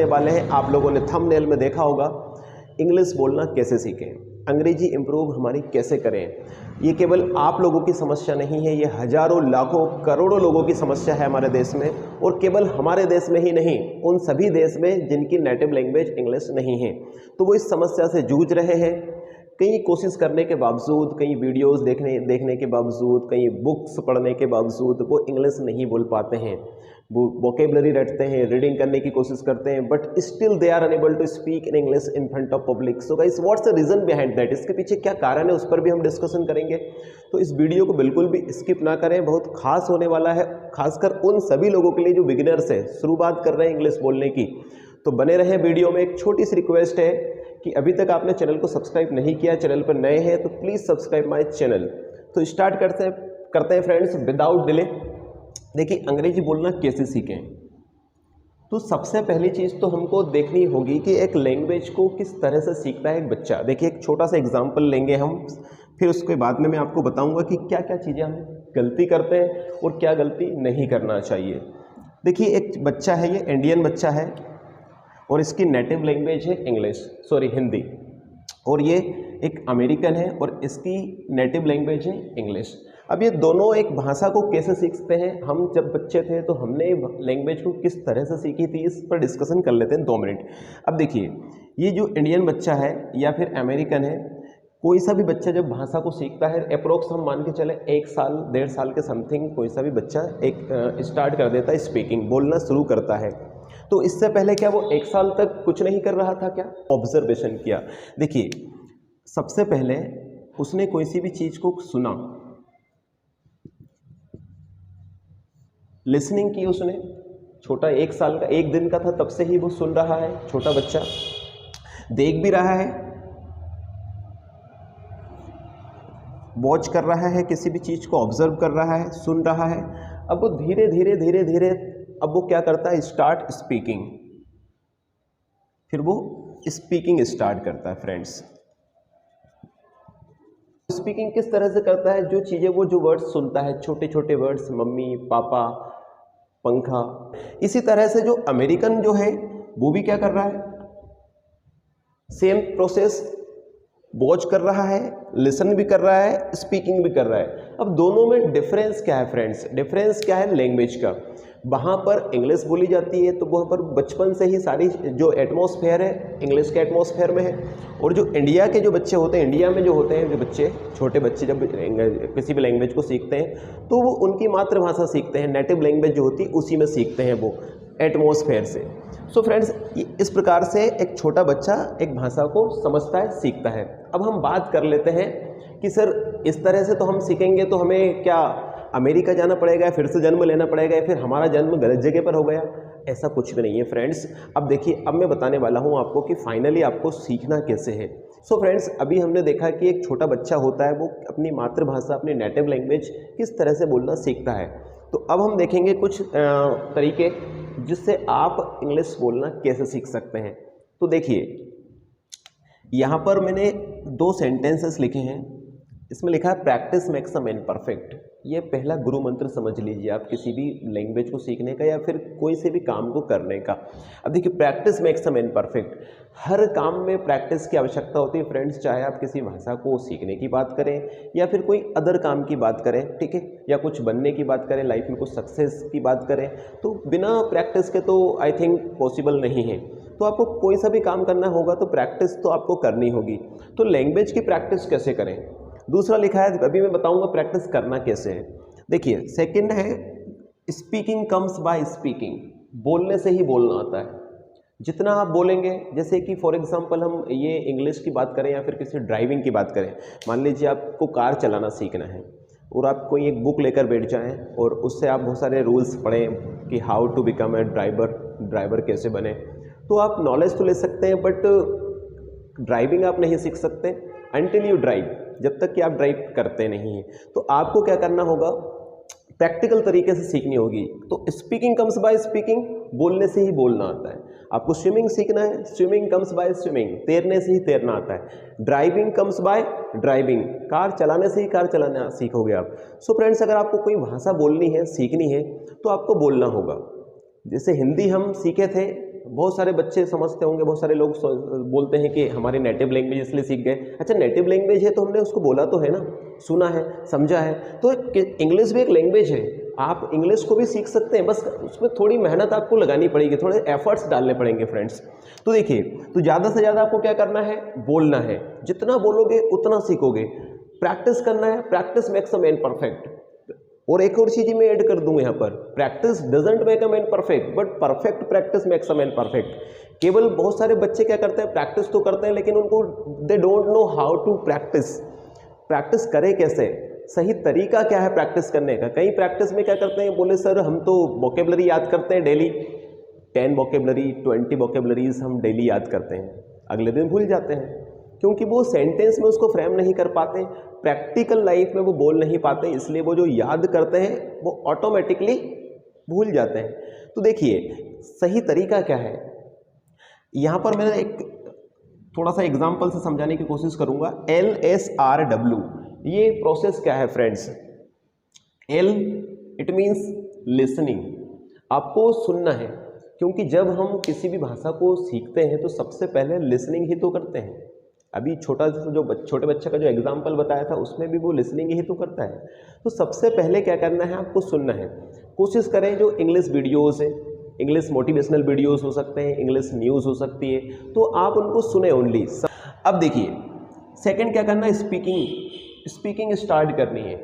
सीखने वाले हैं। आप लोगों ने थंबनेल में देखा होगा, इंग्लिश बोलना कैसे सीखें, अंग्रेजी इंप्रूव हमारी कैसे करें। ये केवल आप लोगों की समस्या नहीं है, ये हजारों लाखों करोड़ों लोगों की समस्या है हमारे देश में। और केवल हमारे देश में ही नहीं, उन सभी देश में जिनकी नेटिव लैंग्वेज इंग्लिश नहीं है, तो वो इस समस्या से जूझ रहे हैं। कई कोशिश करने के बावजूद, कई वीडियोस देखने के बावजूद, कई बुक्स पढ़ने के बावजूद वो इंग्लिश नहीं बोल पाते हैं। वो वोकेबलरी रटते हैं, रीडिंग करने की कोशिश करते हैं, but still they are unable to speak in English in front of public. So guys, what's the reason behind that? इसके पीछे क्या कारण है, उस पर भी हम डिस्कशन करेंगे। तो इस वीडियो को बिल्कुल भी स्किप ना करें, बहुत खास होने वाला है, खासकर उन सभी लोगों के लिए जो बिगिनर्स है, शुरुआत कर रहे हैं इंग्लिश बोलने की। तो बने रहें वीडियो में। एक छोटी सी रिक्वेस्ट है कि अभी तक आपने चैनल को सब्सक्राइब नहीं किया, चैनल पर नए हैं तो प्लीज़ सब्सक्राइब माय चैनल। तो स्टार्ट करते हैं फ्रेंड्स विदाउट डिले। देखिए, अंग्रेजी बोलना कैसे सीखें। तो सबसे पहली चीज़ तो हमको देखनी होगी कि एक लैंग्वेज को किस तरह से सीखता है एक बच्चा। देखिए, एक छोटा सा एग्जांपल लेंगे हम, फिर उसके बाद में मैं आपको बताऊंगा कि क्या क्या चीज़ें हम गलती करते हैं और क्या गलती नहीं करना चाहिए। देखिए, एक बच्चा है, ये इंडियन बच्चा है और इसकी नेटिव लैंग्वेज है हिंदी, और ये एक अमेरिकन है और इसकी नेटिव लैंग्वेज है इंग्लिश। अब ये दोनों एक भाषा को कैसे सीखते हैं, हम जब बच्चे थे तो हमने लैंग्वेज को किस तरह से सीखी थी, इस पर डिस्कशन कर लेते हैं 2 मिनट। अब देखिए, ये जो इंडियन बच्चा है या फिर अमेरिकन है, कोई सा भी बच्चा जब भाषा को सीखता है, अप्रोक्स हम मान के चले 1 साल 1.5 साल के समथिंग, कोई सा भी बच्चा स्टार्ट कर देता है, स्पीकिंग बोलना शुरू करता है। तो इससे पहले क्या वो 1 साल तक कुछ नहीं कर रहा था? क्या ऑब्जर्वेशन किया? देखिए, सबसे पहले उसने कोई सी भी चीज़ को सुना, लिसनिंग की उसने। छोटा 1 साल का, 1 दिन का था तब से ही वो सुन रहा है, छोटा बच्चा देख भी रहा है, वॉच कर रहा है, किसी भी चीज़ को ऑब्जर्व कर रहा है, सुन रहा है। अब वो धीरे धीरे अब वो क्या करता है, स्टार्ट स्पीकिंग। फिर वो स्पीकिंग स्टार्ट करता है फ्रेंड्स। स्पीकिंग किस तरह से करता है? जो चीज़ें वो जो वर्ड्स सुनता है, छोटे छोटे वर्ड्स, मम्मी, पापा, पंखा। इसी तरह से जो अमेरिकन जो है वो भी क्या कर रहा है, सेम प्रोसेस, वॉच कर रहा है, लिसन भी कर रहा है, स्पीकिंग भी कर रहा है। अब दोनों में डिफरेंस क्या है फ्रेंड्स? डिफरेंस क्या है? लैंग्वेज का। वहाँ पर इंग्लिश बोली जाती है तो वहाँ पर बचपन से ही सारी जो एटमॉस्फेयर है इंग्लिश के एटमॉस्फेयर में है। और जो इंडिया के जो बच्चे होते हैं, इंडिया में जो होते हैं जो बच्चे, छोटे बच्चे जब किसी भी लैंग्वेज को सीखते हैं तो वो उनकी मातृभाषा सीखते हैं, नेटिव लैंग्वेज जो होती है उसी में सीखते हैं, वो एटमॉस्फेयर से। सो फ्रेंड्स, इस प्रकार से एक छोटा बच्चा एक भाषा को समझता है, सीखता है। अब हम बात कर लेते हैं कि सर इस तरह से तो हम सीखेंगे तो हमें क्या अमेरिका जाना पड़ेगा, फिर से जन्म लेना पड़ेगा, या फिर हमारा जन्म गलत जगह पर हो गया? ऐसा कुछ भी नहीं है फ्रेंड्स। अब देखिए, अब मैं बताने वाला हूँ आपको कि फाइनली आपको सीखना कैसे है। सो फ्रेंड्स, अभी हमने देखा कि एक छोटा बच्चा होता है, वो अपनी मातृभाषा, अपनी नेटिव लैंग्वेज किस तरह से बोलना सीखता है। तो अब हम देखेंगे कुछ तरीके जिससे आप इंग्लिश बोलना कैसे सीख सकते हैं। तो देखिए, यहाँ पर मैंने 2 सेंटेंसेस लिखे हैं। इसमें लिखा है practice makes a man perfect. ये पहला गुरु मंत्र समझ लीजिए आप किसी भी लैंग्वेज को सीखने का या फिर कोई से भी काम को करने का। अब देखिए, practice makes a man perfect. हर काम में प्रैक्टिस की आवश्यकता होती है फ्रेंड्स, चाहे आप किसी भाषा को सीखने की बात करें या फिर कोई अदर काम की बात करें, ठीक है, या कुछ बनने की बात करें, लाइफ में कुछ सक्सेस की बात करें, तो बिना प्रैक्टिस के तो आई थिंक पॉसिबल नहीं है। तो आपको कोई सा भी काम करना होगा तो प्रैक्टिस तो आपको करनी होगी। तो लैंग्वेज की प्रैक्टिस कैसे करें? दूसरा लिखा है, अभी मैं बताऊंगा प्रैक्टिस करना कैसे है। देखिए, सेकंड है स्पीकिंग कम्स बाय स्पीकिंग। बोलने से ही बोलना आता है। जितना आप बोलेंगे, जैसे कि फॉर एग्जांपल हम ये इंग्लिश की बात करें या फिर किसी ड्राइविंग की बात करें। मान लीजिए आपको कार चलाना सीखना है और आप कोई एक बुक लेकर बैठ जाएं और उससे आप बहुत सारे रूल्स पढ़ें कि how to become a driver कैसे बने, तो आप नॉलेज तो ले सकते हैं बट ड्राइविंग आप नहीं सीख सकते अनटिल यू ड्राइव, जब तक कि आप ड्राइव करते नहीं हैं। तो आपको क्या करना होगा, प्रैक्टिकल तरीके से सीखनी होगी। तो स्पीकिंग कम्स बाय स्पीकिंग, बोलने से ही बोलना आता है। आपको स्विमिंग सीखना है, स्विमिंग कम्स बाय स्विमिंग, तैरने से ही तैरना आता है। Driving comes by driving, car चलाने से ही कार चलाना सीखोगे आप। सो फ्रेंड्स, अगर आपको कोई भाषा बोलनी है, सीखनी है, तो आपको बोलना होगा। जैसे हिंदी हम सीखे थे बहुत सारे बच्चे समझते होंगे, बहुत सारे लोग बोलते हैं कि हमारी नेटिव लैंग्वेज इसलिए सीख गए। अच्छा, नेटिव लैंग्वेज है तो हमने उसको बोला तो है ना, सुना है, समझा है, तो इंग्लिश भी एक लैंग्वेज है, आप इंग्लिश को भी सीख सकते हैं, बस उसमें थोड़ी मेहनत आपको लगानी पड़ेगी, थोड़े एफर्ट्स डालने पड़ेंगे फ्रेंड्स। तो देखिए, तो ज़्यादा से ज़्यादा आपको क्या करना है, बोलना है, जितना बोलोगे उतना सीखोगे, प्रैक्टिस करना है, practice makes a man perfect. और एक और चीज़ मैं ऐड कर दूंगा यहाँ पर, practice doesn't make a man perfect but perfect practice makes a man perfect. केवल बहुत सारे बच्चे क्या करते हैं, प्रैक्टिस तो करते हैं लेकिन उनको they don't know how to practice, practice करें कैसे, सही तरीका क्या है प्रैक्टिस करने का। कई प्रैक्टिस में क्या करते हैं, बोले सर हम तो वोकेबलरी याद करते हैं डेली, 10 वोकेबलरी 20 वोकेबलरीज हम डेली याद करते हैं, अगले दिन भूल जाते हैं, क्योंकि वो सेंटेंस में उसको फ्रेम नहीं कर पाते, प्रैक्टिकल लाइफ में वो बोल नहीं पाते, इसलिए वो जो याद करते हैं वो ऑटोमेटिकली भूल जाते हैं। तो देखिए सही तरीका क्या है, यहाँ पर मैंने एक थोड़ा सा एग्जांपल से समझाने की कोशिश करूंगा। LSRW, ये प्रोसेस क्या है friends, L it means listening, आपको सुनना है, क्योंकि जब हम किसी भी भाषा को सीखते हैं तो सबसे पहले लिसनिंग ही तो करते हैं। अभी छोटे बच्चे का जो एग्जाम्पल बताया था उसमें भी वो लिसनिंग ही तो करता है। तो सबसे पहले क्या करना है, आपको सुनना है। कोशिश करें जो इंग्लिश वीडियोज़ हैं, इंग्लिश मोटिवेशनल वीडियोज़ हो सकते हैं, इंग्लिश न्यूज़ हो सकती है, तो आप उनको सुने ओनली। अब देखिए सेकंड क्या करना है, स्पीकिंग स्टार्ट करनी है।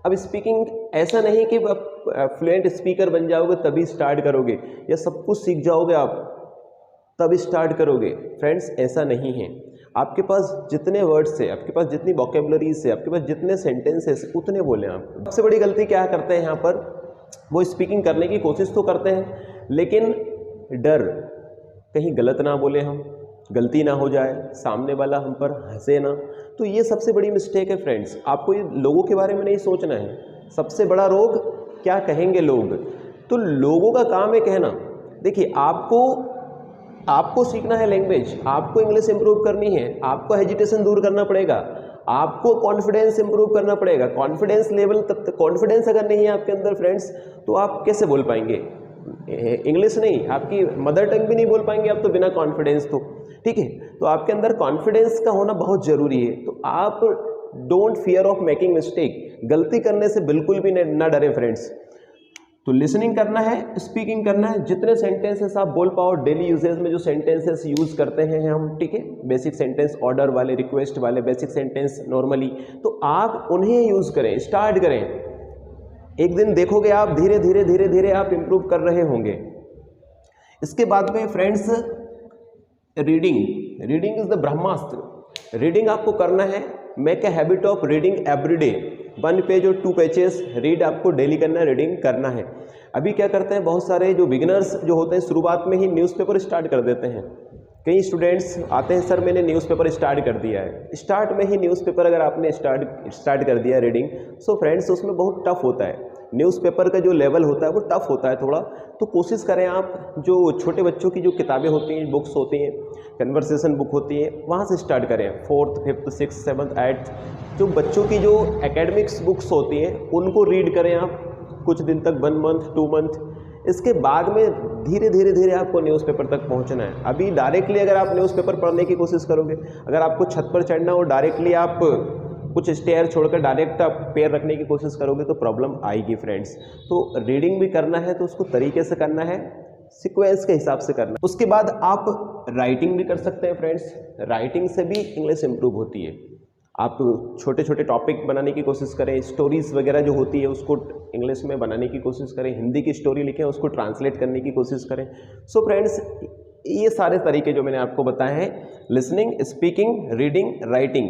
अब स्पीकिंग ऐसा नहीं कि फ्लुएंट स्पीकर बन जाओगे तभी स्टार्ट करोगे, या सब कुछ सीख जाओगे आप तब स्टार्ट करोगे, फ्रेंड्स ऐसा नहीं है। आपके पास जितने वर्ड्स है, आपके पास जितनी वोकेबलरीज है, आपके पास जितने सेंटेंसेस, उतने बोलें आप। सबसे बड़ी गलती क्या करते हैं यहाँ पर, वो स्पीकिंग करने की कोशिश तो करते हैं लेकिन डर कहीं गलत ना बोले, हम गलती ना हो जाए, सामने वाला हम पर हंसे ना, तो ये सबसे बड़ी मिस्टेक है फ्रेंड्स। आपको ये लोगों के बारे में नहीं सोचना है, सबसे बड़ा रोग क्या कहेंगे लोग, तो लोगों का काम है कहना। देखिए आपको सीखना है लैंग्वेज, आपको इंग्लिश इंप्रूव करनी है, आपको हेजिटेशन दूर करना पड़ेगा, आपको कॉन्फिडेंस इंप्रूव करना पड़ेगा। कॉन्फिडेंस लेवल तब कॉन्फिडेंस अगर नहीं है आपके अंदर फ्रेंड्स, तो आप कैसे बोल पाएंगे इंग्लिश, नहीं आपकी मदर टंग भी नहीं बोल पाएंगे आप तो बिना कॉन्फिडेंस, तो ठीक है। तो आपके अंदर कॉन्फिडेंस का होना बहुत ज़रूरी है। तो आप don't fear of making mistake, गलती करने से बिल्कुल भी ना डरें फ्रेंड्स। तो लिसनिंग करना है, स्पीकिंग करना है, जितने सेंटेंसेस आप बोल पाओ डेली यूजेज में, जो सेंटेंसेस यूज करते हैं हम, ठीक है, बेसिक सेंटेंस, ऑर्डर वाले, रिक्वेस्ट वाले, बेसिक सेंटेंस नॉर्मली, तो आप उन्हें यूज करें, स्टार्ट करें। एक दिन देखोगे आप धीरे धीरे आप इंप्रूव कर रहे होंगे। इसके बाद में friends reading is the Brahmastra. Reading आपको करना है, make a habit of reading every day, 1 page और 2 पेजेस रीड आपको डेली करना है, रीडिंग करना है। अभी क्या करते हैं बहुत सारे जो बिगिनर्स जो होते हैं, शुरुआत में ही न्यूज़पेपर स्टार्ट कर देते हैं। कई स्टूडेंट्स आते हैं, सर मैंने न्यूज़पेपर स्टार्ट कर दिया है। स्टार्ट में ही न्यूज़पेपर अगर आपने स्टार्ट कर दिया रीडिंग, सो फ्रेंड्स उसमें बहुत टफ होता है, न्यूज़पेपर का जो लेवल होता है वो टफ होता है थोड़ा। तो कोशिश करें आप जो छोटे बच्चों की जो किताबें होती हैं, बुक्स होती हैं, कन्वर्सेशन बुक होती है, वहाँ से स्टार्ट करें। 4th 5th 6th 7th 8th जो बच्चों की जो एकेडमिक्स बुक्स होती हैं उनको रीड करें आप कुछ दिन तक, 1 मंथ 2 मंथ। इसके बाद में धीरे धीरे आपको न्यूज़पेपर तक पहुंचना है। अभी डायरेक्टली अगर आप न्यूज़पेपर पढ़ने की कोशिश करोगे, अगर आपको छत पर चढ़ना हो, डायरेक्टली आप कुछ स्टेयर छोड़कर डायरेक्ट आप पैर रखने की कोशिश करोगे तो प्रॉब्लम आएगी फ्रेंड्स। तो रीडिंग भी करना है तो उसको तरीके से करना है, सीक्वेंस के हिसाब से करना है। उसके बाद आप राइटिंग भी कर सकते हैं फ्रेंड्स, राइटिंग से भी इंग्लिश इंप्रूव होती है। आप छोटे छोटे टॉपिक बनाने की कोशिश करें, स्टोरीज वगैरह जो होती है उसको इंग्लिश में बनाने की कोशिश करें, हिंदी की स्टोरी लिखें उसको ट्रांसलेट करने की कोशिश करें। सो फ्रेंड्स ये सारे तरीके जो मैंने आपको बताए हैं, लिसनिंग, स्पीकिंग, रीडिंग, राइटिंग,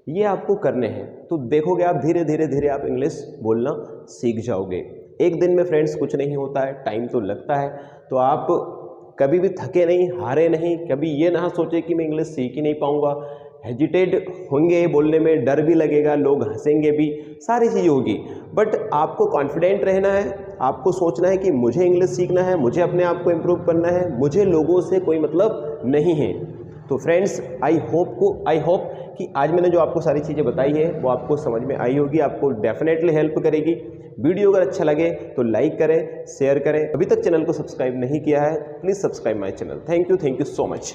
ये आपको करने हैं। तो देखोगे आप धीरे धीरे आप इंग्लिश बोलना सीख जाओगे। एक दिन में फ्रेंड्स कुछ नहीं होता है, टाइम तो लगता है। तो आप कभी भी थके नहीं, हारे नहीं, कभी ये ना सोचे कि मैं इंग्लिश सीख ही नहीं पाऊंगा। हेजिटेट होंगे बोलने में, डर भी लगेगा, लोग हंसेंगे भी, सारी चीज़ें होगी, बट आपको कॉन्फिडेंट रहना है। आपको सोचना है कि मुझे इंग्लिश सीखना है, मुझे अपने आप को इम्प्रूव करना है, मुझे लोगों से कोई मतलब नहीं है। तो फ्रेंड्स आई होप कि आज मैंने जो आपको सारी चीज़ें बताई है वो आपको समझ में आई होगी, आपको डेफिनेटली हेल्प करेगी। वीडियो अगर अच्छा लगे तो लाइक करें, शेयर करें। अभी तक चैनल को सब्सक्राइब नहीं किया है, please subscribe my channel. Thank you so much.